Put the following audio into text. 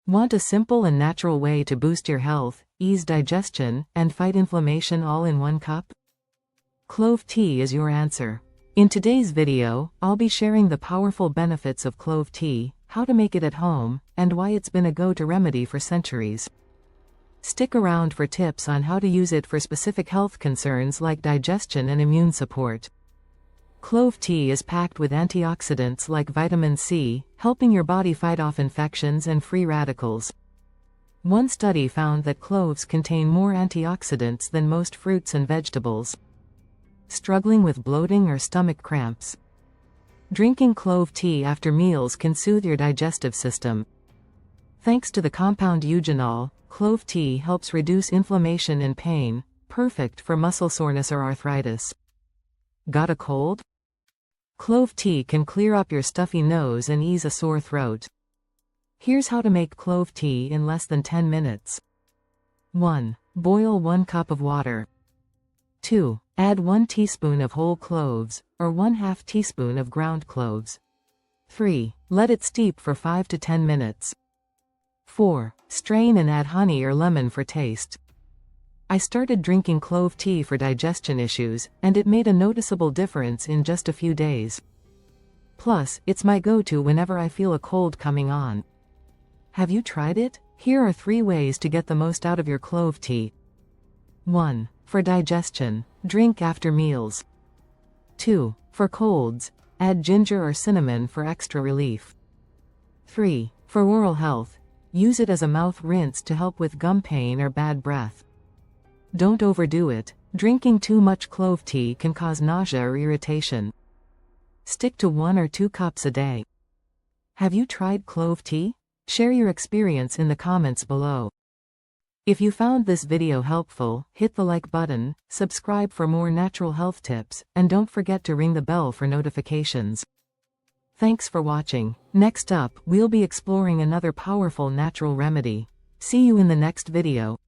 Want a simple and natural way to boost your health, ease digestion, and fight inflammation all in one cup? Clove tea is your answer. In today's video, I'll be sharing the powerful benefits of clove tea, how to make it at home, and why it's been a go-to remedy for centuries. Stick around for tips on how to use it for specific health concerns like digestion and immune support. Clove tea is packed with antioxidants like vitamin C, helping your body fight off infections and free radicals. One study found that cloves contain more antioxidants than most fruits and vegetables. Struggling with bloating or stomach cramps? Drinking clove tea after meals can soothe your digestive system. Thanks to the compound eugenol, clove tea helps reduce inflammation and pain, perfect for muscle soreness or arthritis. Got a cold? Clove tea can clear up your stuffy nose and ease a sore throat. Here's how to make clove tea in less than 10 minutes. 1. Boil 1 cup of water. 2. Add 1 teaspoon of whole cloves, or 1/2 teaspoon of ground cloves. 3. Let it steep for 5 to 10 minutes. 4. Strain and add honey or lemon for taste. I started drinking clove tea for digestion issues, and it made a noticeable difference in just a few days. Plus, it's my go-to whenever I feel a cold coming on. Have you tried it? Here are 3 ways to get the most out of your clove tea. 1. For digestion, drink after meals. 2. For colds, add ginger or cinnamon for extra relief. 3. For oral health, use it as a mouth rinse to help with gum pain or bad breath. Don't overdo it. Drinking too much clove tea can cause nausea or irritation. Stick to 1 or 2 cups a day. Have you tried clove tea? Share your experience in the comments below. If you found this video helpful, hit the like button, subscribe for more natural health tips, and don't forget to ring the bell for notifications. Thanks for watching. Next up, we'll be exploring another powerful natural remedy. See you in the next video.